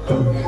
Thank you.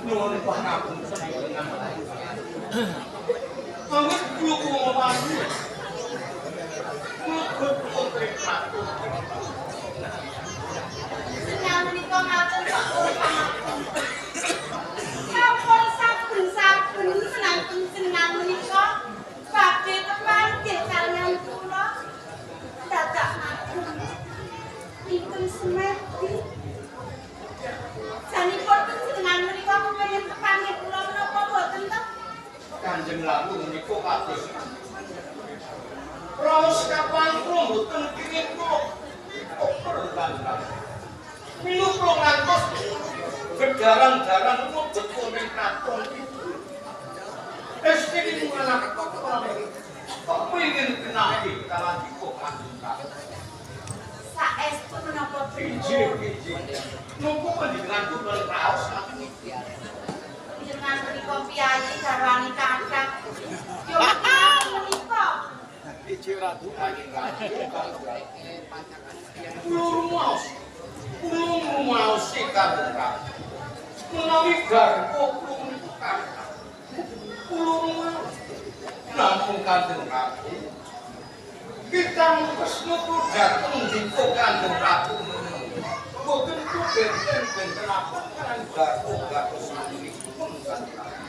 Nyuwun pangapunten sedaya. Awit kula mawani. Kula putri Ratu. Senang menika ngaten Pak pangapunten. Sampun saben-saben senang menika badhe kepanggih kaliyan kula. Dadak matur. Pinten semedi. Sanipun senang menika kepengin kepanggih kula menapa boten to? Kanjeng Ratu menika kados. Raos kapan kula mboten kenging kula. Perbankan. Milu kula ngantos gedaran-daran mlebet wonten kraton iki. Esthi anak kok pengen kenali kalandiku Kanjeng Ratu. Saestu menapa Iji. Nunggu panjenengan boten raos niki. Jenengan menika piyayi garwane kathah. Yo menika. Iji Ratu Kanjeng Ratu. Kula rumaos si Kanjeng Ratu. Menawi garpo kula menika kathah. Kula rumaos. Namung Kanjeng Ratu. Kita Kresna dhateng dika Kanjeng Ratu. Boten benten apa kan garpo sanipun Kanjeng Ratu.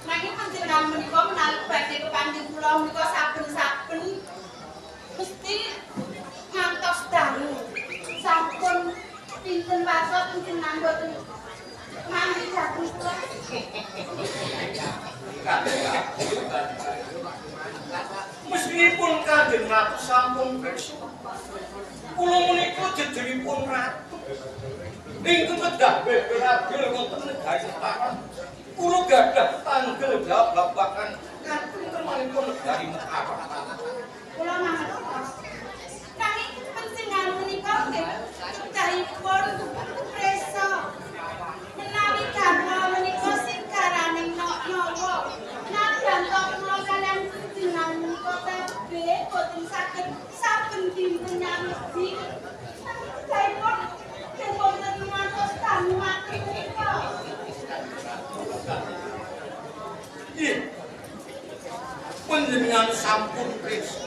Nanging panjenengan menika menawi badhe kepanggih kula menika saben-saben mesti ngantos dangu. Sampun pinten waso panjenengan boten mangke dhateng kula. Meskipun Kanjeng Ratu sampun pirsa, kula menika jejeripun ratu. Ingkang kedah beberadil wonten negari Mataram. Kula gadah tanggel jawab babagan kanthi temanipun negari Mataram. Kula mangertos. Nanging panjenengan menika nggih kedahipun presa. Menawi garwa menika sing garane nyawa. Nadyan to kula kaliyan panjenengan menika kabeh boten saged saben dinten nyawiji. Saipun boten ngantos tamu matur menika. Nggih. Panjenengan sampun pirsa.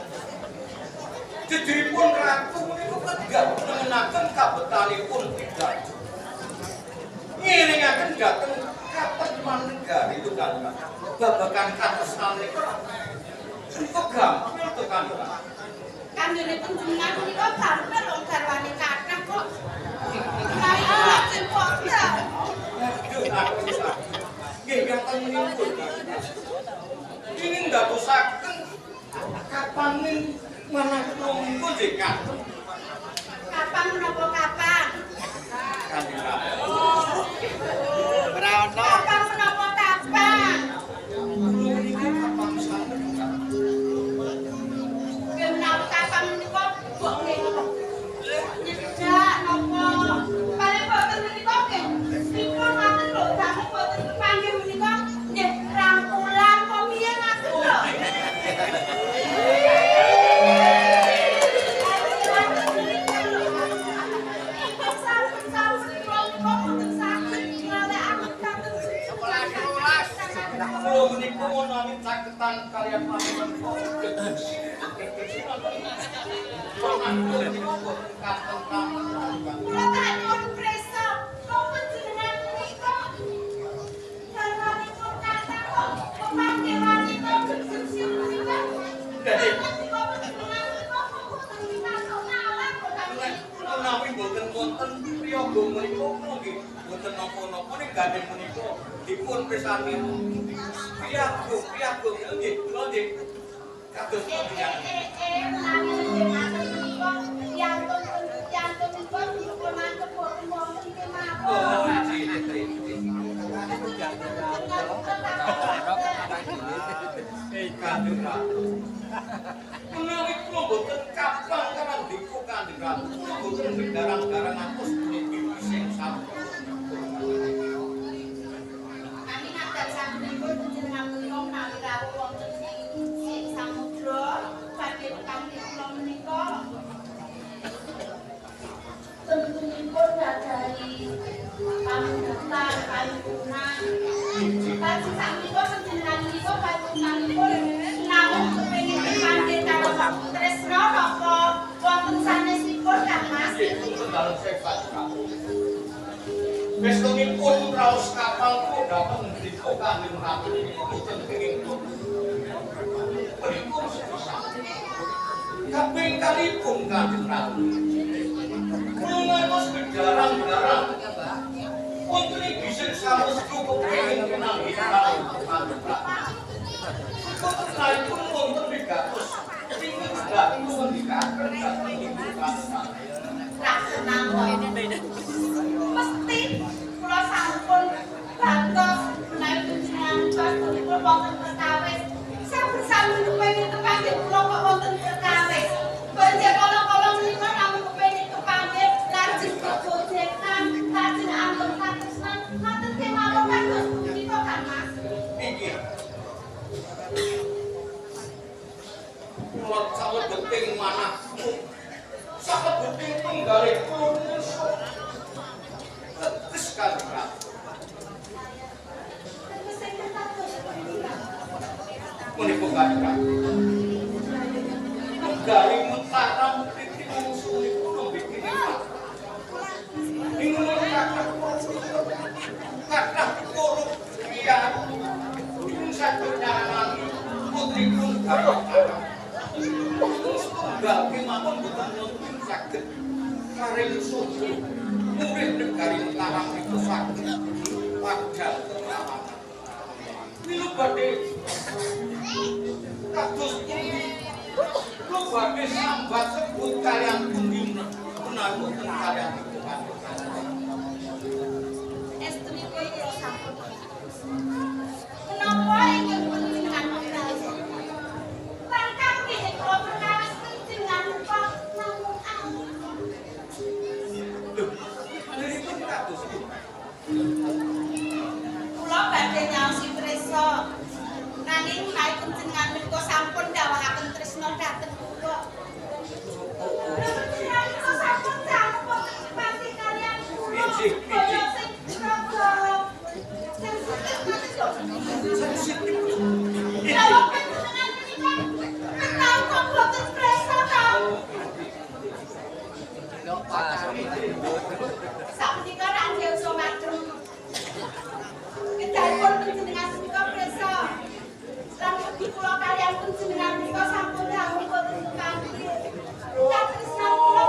Jejeripun ratu menika kedah nengenaken kabetanipun pidato. Ngiringaken dhateng kateman negari itu kan. Babagan katresnan menika gampil to kan. Kanggene panjenengan menika gampil wong garwane kathah kok. Nai lajeng padha. Nggih ngaten nipun. Ingin ndadosaken kapaning manah kula menika nggih ngaten. Kapan menapa kapan? Kanjeng Ratu. Kapan menapa kapan? Kula niki kapan santen. Nggih menawi kapan menika kok nggih nyedak napa? Paling boten menika nggih. Dipun ngaten lho, damel boten kepanggih menika nggih rangkulan kok piye ngaten lho. Kula menika menawi caketan kaliyan panuwun kula. Kula takon presa, kok panjenengan menika garwanipun kathah kok kepanggih wanita gegesi menika. Menika panjenengan menika boten dinasok ngalah kok Menawi boten wonten priyaga menika kula nggih boten napa-napa ning gandeng menika dipun pirsani. Priyaga nggih kula nggih kados panjenengan. menawi panjenengan menika yantun pun dipun mantep boten wonten kemawon. Oh, iki. Kanjeng Ratu. Menawi kula boten kapan kan dika Kanjeng Ratu, kula boten garang-garang atus niki sing sampun. Nanging nadyan sampun panjenengan menika menawi rawuh wonten ing samudra badhe kepanggih kula menika tentunipun gadahi pamundhutan kayunan Lajeng sakmenika panjenenganipun panjenenganipun namung kepengin dipanggil karo tresna napa wonten sanesipun Kang Mas? Dalam sepat Bestunipun raos kapal kula dhateng mriko kanggé ratu niku boten kenging mriku kaping kalipun kanjeng ratu kula ngantos berjarang-jarang wonten ing bising samus cukup kenging kenang hitam kanjeng ratu kok wonten wigatos ingkang dhateng ngendikaken dhateng ibu kasta Laksanang mesti kula sampun bantos menawi panjenengan kula wonten perkawis sampun kepengin kepanggih kula kok wonten perkawis banjur kala-kala menika namung kepengin kepanggih lajeng kegojekan lajeng antuk katresnan ngoten kemawon kados punika Kang Mas iki kula sawebeting manahku sawebeting penggalih kula tetes kanjeng ratu menika kanjeng ratu penggalih mataram iki musuhipun bikin ing kathah korup iya ing satunya lagi putri pun tunggal kemawon boten mungkin saged karing suci murid negari Mataram itu saged padhal kelawan wilu badhe kados kula badhe sambat sebut kalian pundi menawi boten kalian itu estunipun kula sampun menapa ingkang panjenengan perkawis langkah nggih kula perkawis panjenengan kok namung kula badhe nyaosi tresna nanging menawi panjenengan menika sampun dawuhaken tresna dhateng kula kula sampun damel wonten pati kaliyan kula kaya sing rada sensitif kalau panjenengan menika menawi kok boten tresna ta sapunika rangge uso madrem kedahipun panjenengan menika presa lan ugi kula kaliyan panjenengan menika sampun dawuh boten kanthi katresnan kula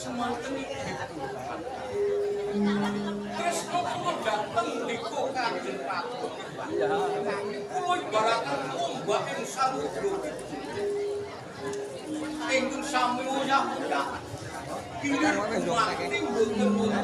Semanten iki Tresno kula dateng liko Kanjeng Prabu. Kula ibaraken ombak ing samudra. Ingkang sami uyah-uyah. Kilir kumanti mboten kemlut.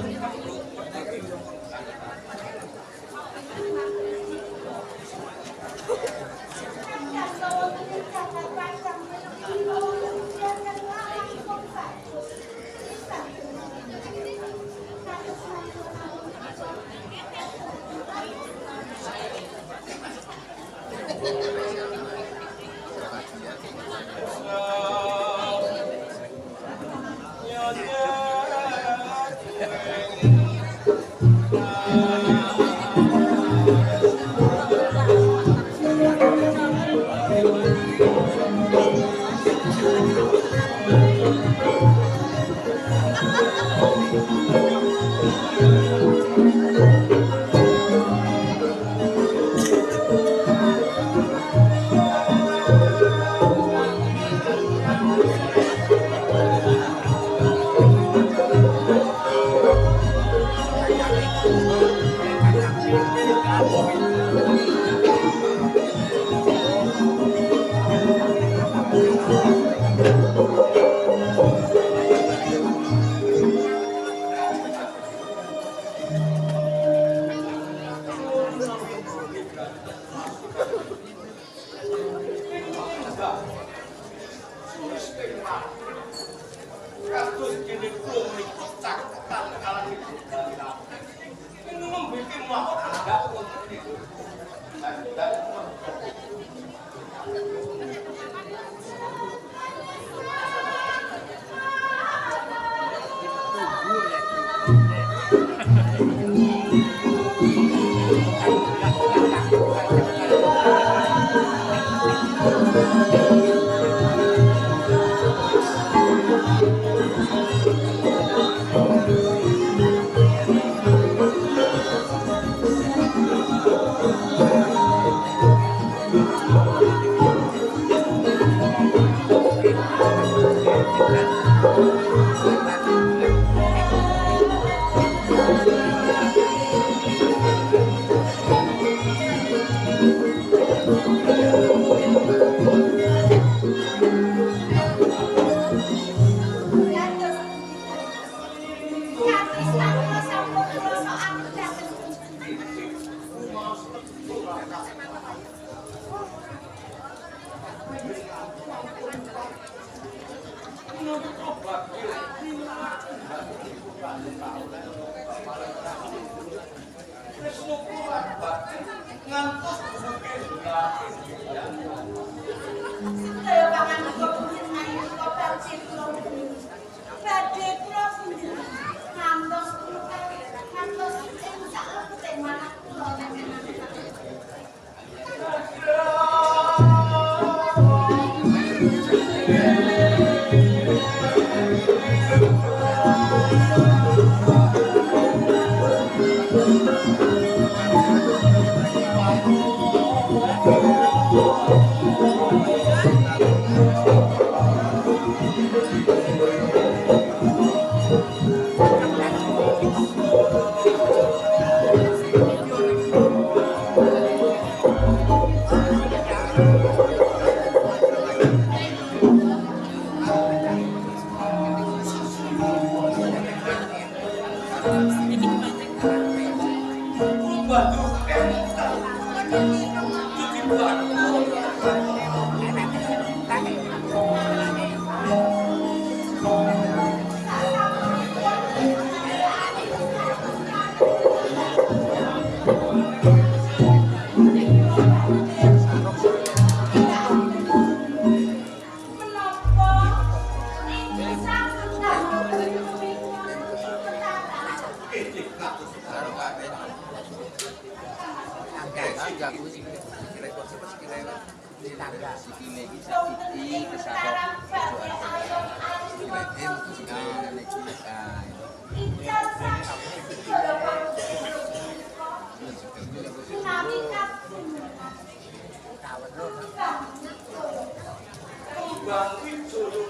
Tumbang Wijaya.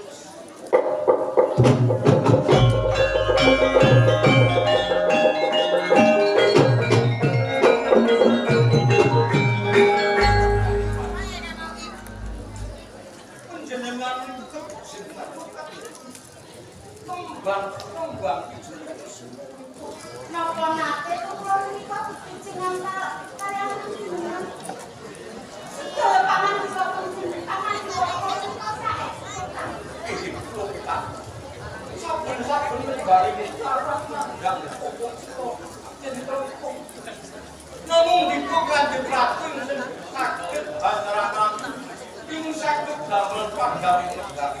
Panjenengan Tumbang Wijaya. Napa nate kula menika kucingan kaliyan jenengan. Sedaya pangan bisa kunjungan pangan kula sae. Saben-saben negari namun dibuka di Pratin sakit antarakan ing sakit damel panggawi negari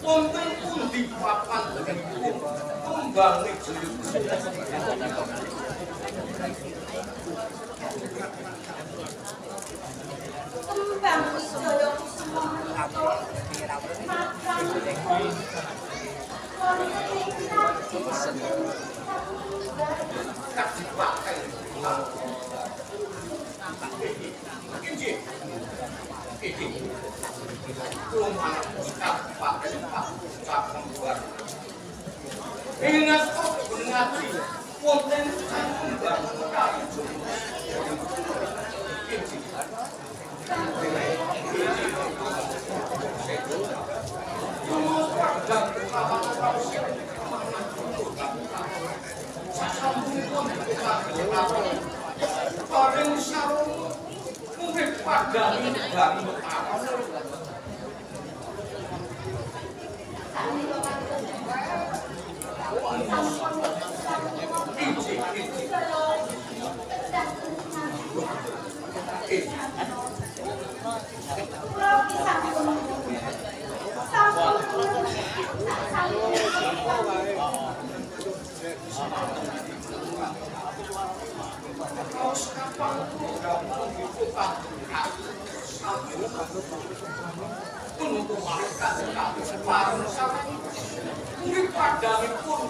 wonten pundi papan Tumbang Wijaya. Tumbang Wijaya kusuma madrang kasih pakai ini rumah kita pakai cakang buat ingat mengaji konten Tumbang paling sarung mungkin pada dari untuk mereka sekali separuh mungkin pada pun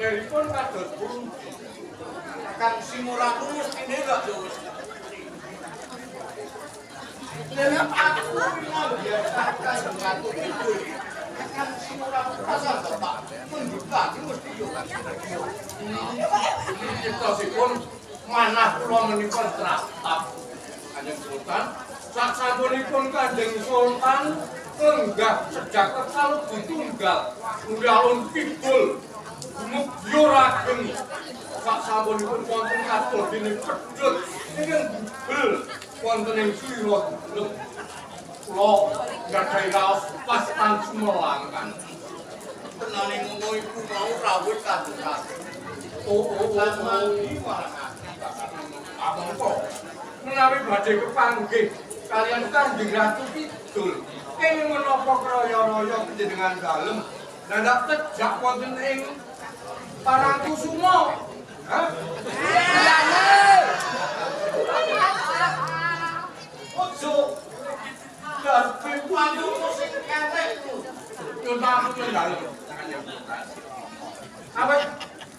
Telepon kados pun akan simulasi mestine gak jauh. Lha aku biasakan satu itu akan simulasi pasar Pak. Menduga mesti yo kan. Kita sipun manah kula menika tratap Kanjeng Sultan. Sasampunipun Kanjeng Sultan lenggah sejak kekal ditunggal Undalun Kidul Mugyurageng sasampunipun wonten katul dene pedhot ingkang bubel wonten ing sira kula gadhahi raos pastan sumelangkan tenane ngono iku mau rawuh kadung oh lama iki warang Amangka menawi badhe kepanggih kalian Kanjeng Ratu Kidul kenging menapa kraya-raya panjenengan dalem ndak tejak wonten ing Parangkusuma. Hah? Ojo garpe panjangmu sing ketek ku. Nyuwun pamun dalem. Awet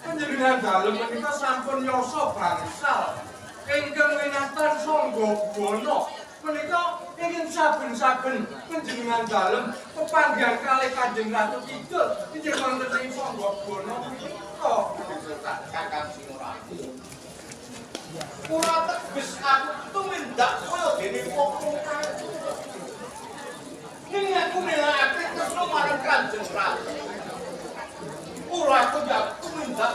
panjenengan dalem menika sampun yasa bangsal ingkang winastan Sangga Buwana. Menika ingin saben-saben panjenengan dalem pepanggihan kalih Kanjeng Ratu Kidul inggih wonten ing Sangga Buwana menika. Kakang Singuratu. Ora teges aku tumindak kaya dene wong kae. Ning aku nelake tresno marang Kanjeng Ratu. Ora aku ndak tumindak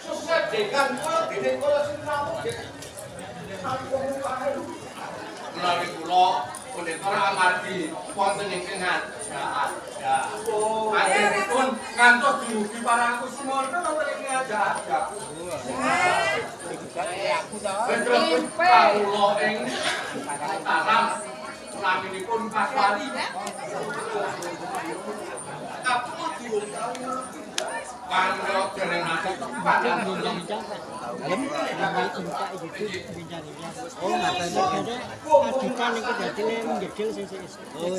sesadegan kaya dene kaya sing rawuh. Aku kae. Menawi kula punika amargi wonten ing ngajak. Oh, Akhiripun ngantos dumugi Parangkusuma wonten ing ngajak. Betul kawula ing Taram naminipun Kaswari. aku durung tau. Kanyo jeneng nasi tepat. Oh, matanya ada ajukan itu jadi menjedil sih. Oh,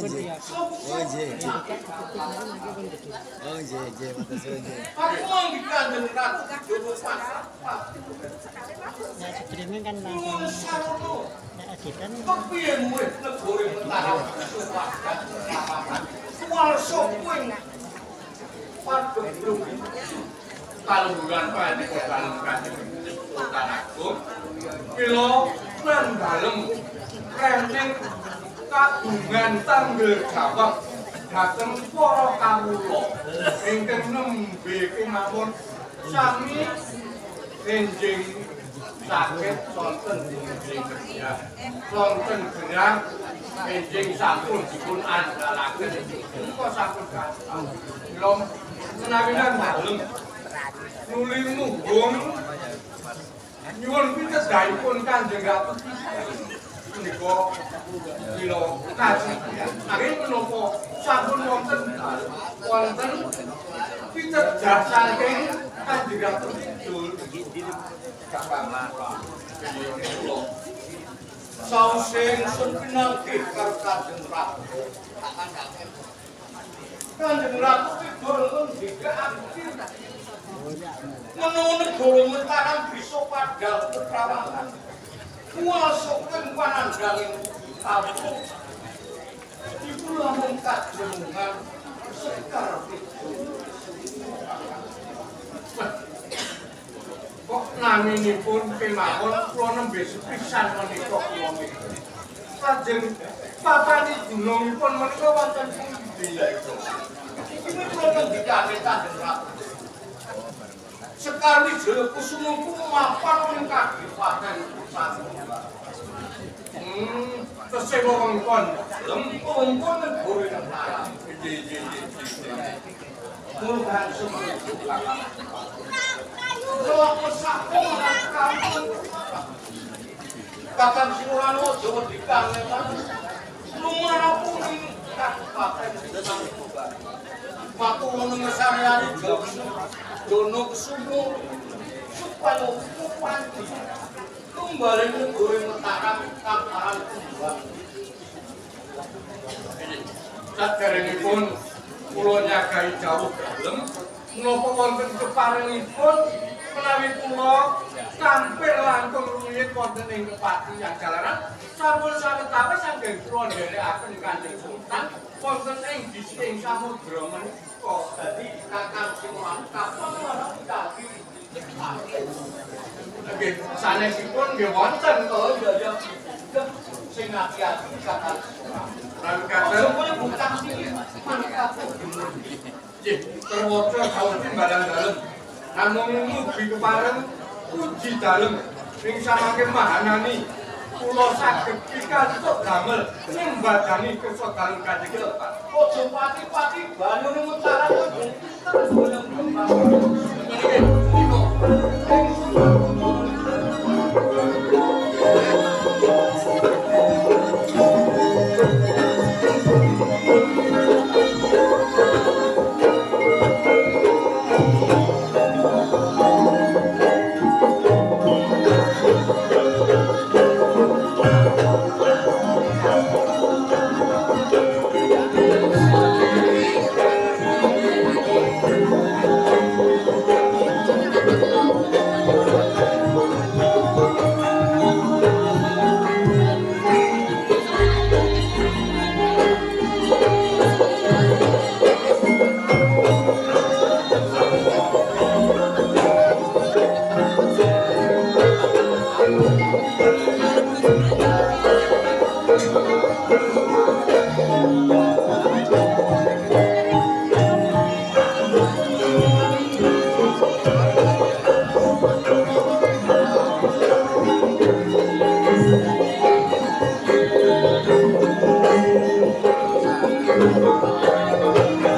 Aku mau Kanjeng Ratu Kidul pasar. Nah, sebelumnya kan langsung ajukan. Kepiye murid negore Mataram suwakan rapapan. Walso kuwi padha blung. Kalungguran panika dalem Kanjeng Sultan Agung. Kila lan dalem renting kagungan tanggel jawab dhateng para kawula ingkang nembe kemawon sami enjing saged sonten enjing kerja sonten gerang enjing sampun dipun andhalaken kok sampun gampang kula menawi dalem nuli nuhun nyuwun pitedhahipun Kanjeng Ratu menika kula kaji nanging menapa sampun wonten pitedhah saking Kanjeng Ratu Kidul Sausing sepinangkih karo Kanjeng Ratu. Kanjeng Ratu Kidul ngendikake menawa negara Mataram bisa padhal keprawangan. Kuwasa panandhanging tamu. Iku lamun kajenengan Sekar Kidul. kok naminipun kemawon kula nembe sepisan menika kula mikir. Lajeng papani gunungipun menika wonten pundi ya iku? Iki kula ngendikake Kanjeng Ratu. Sekar Wijaya Kusuma ku mapan ing Kadipaten Sangga. Tesih wewengkon Lempung negara Mataram. Murhan semenuju belakang. Kalau pesakku kampung. Kakang Singuratu Jawa dikangelan. Lumanapun ini Kabupaten Denang Tuban. Waktu mengesariani Dono Kusumo supaya Kupandi kembali negara Mataram Kamparan Tuban. saderengipun kula nyagahi jawuh dalem menapa wonten keparingipun menawi kula tampil langkung rumiyin wonten ing Kepatihan Jalaran sampun sawetawis anggen kula nderekaken Kanjeng Sultan wonten ing dising samudra menika. Dadi Kakang Singuratu kapan dadi Nggih sanesipun nggih wonten ya sing ati-ati Kakang Singuratu. lan kadang Semuanya bukan sini, manfaatnya nggih terwaca jauh timbalan dalem namung mugi kepareng puji dalem ing samangke mahanani kula saged pikantuk damel nyembadani kesodalan Kanjeng Sultan. ojo pati-pati banyu ning utara terus boleh